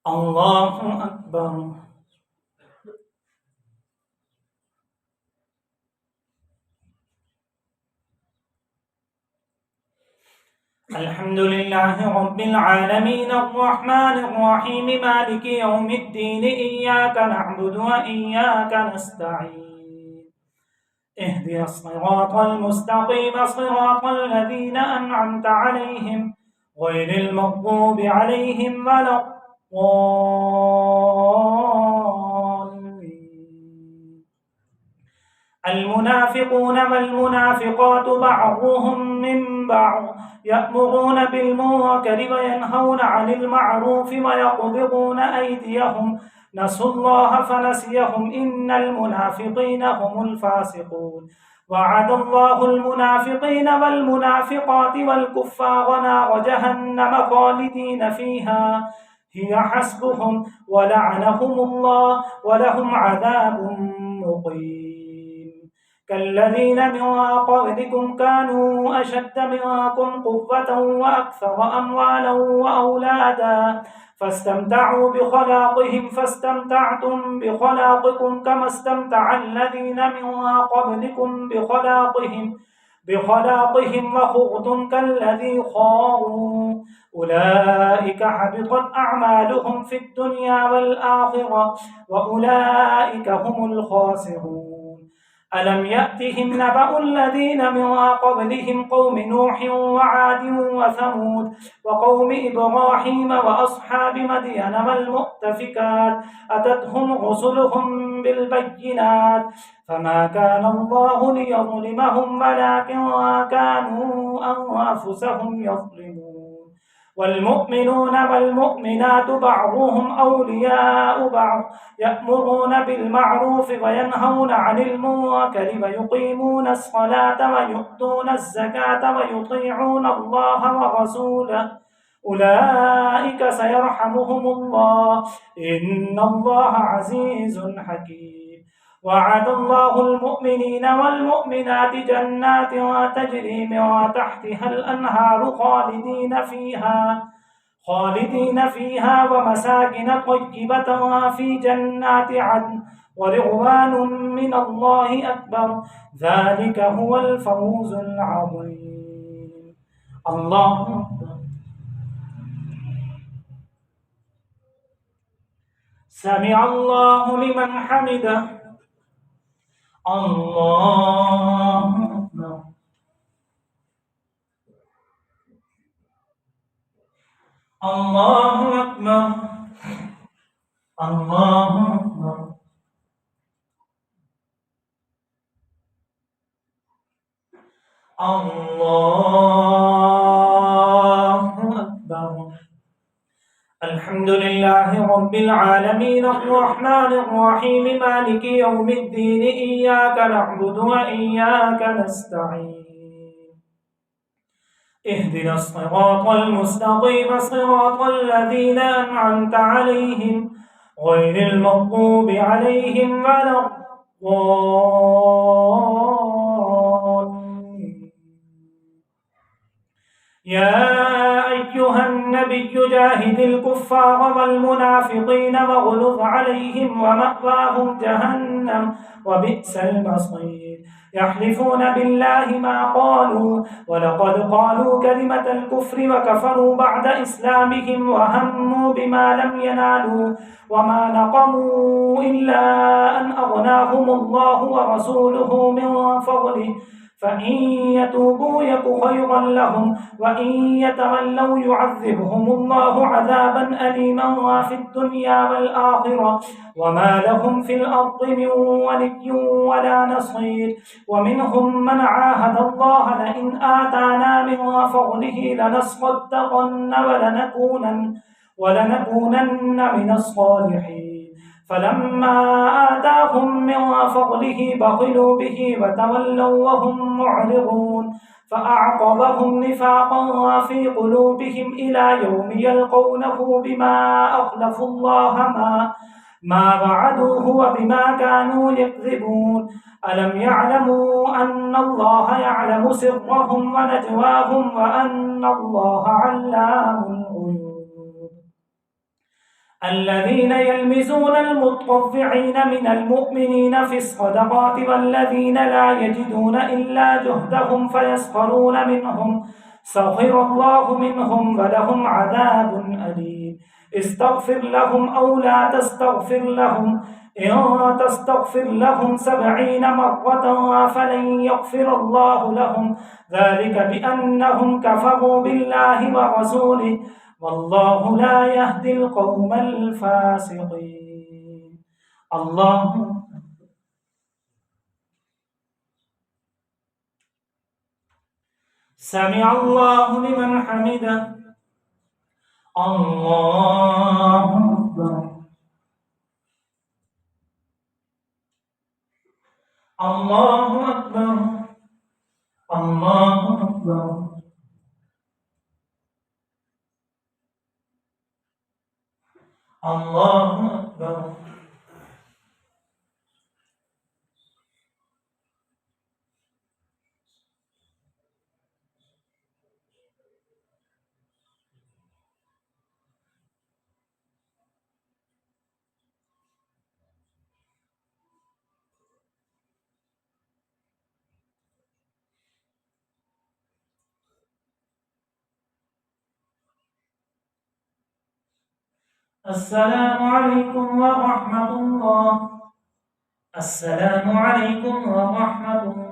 الله أكبر. الحمد لله رب العالمين الرحمن الرحيم مالك يوم الدين إياك نعبد وإياك نستعين اهدنا الصراط المستقيم صراط الذين أنعمت عليهم غير المغضوب عليهم ولا الضالين. المنافقون والمنافقات بعضهم من بعض يأمرون بالمنكر وينهون عن المعروف ويقبضون أيديهم نسوا الله فنسيهم إن المنافقين هم الفاسقون. وعد الله المنافقين والمنافقات والكفار نار جهنم خالدين فيها هي حسبهم ولعنهم الله ولهم عذاب مقيم. كالذين من قبلكم كانوا أشد منكم قوة وأكثر أموالا وأولادا فاستمتعوا بخلاقهم فاستمتعتم بخلاقكم كما استمتع الذين من قبلكم بخلاقهم وخضتم كالذي خاضوا أولئك حبطت أعمالهم في الدنيا والآخرة وأولئك هم الخاسرون. ألم يأتهم نبأ الذين من قبلهم قوم نوح وعاد وثمود وقوم إبراهيم وأصحاب مدين والمؤتفكات أتتهم رسلهم بالبينات فما كان الله ليظلمهم ولكن كانوا أنفسهم يظلمون. والمؤمنون والمؤمنات بعضهم أولياء بعض يأمرون بالمعروف وينهون عن المنكر ويقيمون الصلاة ويؤتون الزكاة ويطيعون الله ورسوله أولئك سيرحمهم الله إن الله عزيز حكيم. وعد الله المؤمنين والمؤمنات جنات تجري من تحتها الأنهار خالدين فيها ومساكن طيبة في جنات عدن ورضوان من الله أكبر ذلك هو الفوز العظيم. الله أكبر. سمع الله لمن حمده. الله أكبر. الله أكبر. الله أكبر. الله أكبر. الحمد لله رب العالمين الرحمن الرحيم مالك يوم الدين إياك نعبد وإياك نستعين اهدنا الصراط المستقيم صراط الذين أنعمت عليهم غير المغضوب عليهم ولا الضالين. يا أيها النبي جاهد الكفار والمنافقين واغلظ عليهم ومأواهم جهنم وبئس المصير. يحلفون بالله ما قالوا ولقد قالوا كلمة الكفر وكفروا بعد إسلامهم وهموا بما لم ينالوا وما نقموا إلا أن أغناهم الله ورسوله من فضله فإن يتوبوا يك خيرا لهم وإن يتولوا يعذبهم الله عذابا أليما في الدنيا والآخرة وما لهم في الأرض من ولي ولا نصير. ومنهم من عاهد الله لئن آتانا من فضله لنصدقن ولنكونن من الصالحين فلما آتاهم من فضله بخلوا به وتولوا وهم معرضون فأعقبهم نفاقا في قلوبهم إلى يوم يلقونه بما أخلفوا الله ما وعدوه وبما كانوا يكذبون. ألم يعلموا أن الله يعلم سرهم ونجواهم وأن الله علام الغيوب. الذين يلمزون المطوعين من المؤمنين في الصدقات والذين لا يجدون إلا جهدهم فيسخرون منهم سخر الله منهم ولهم عذاب أليم استغفر لهم أو لا تستغفر لهم إن تستغفر لهم 70 مرة فلن يغفر الله لهم ذلك بأنهم كفروا بالله ورسوله والله لا يهدي القوم الفاسقين الله سمع الله لمن حمده الله أكبر الله أكبر الله أكبر الله أكبر السلام عليكم ورحمة الله السلام عليكم ورحمة الله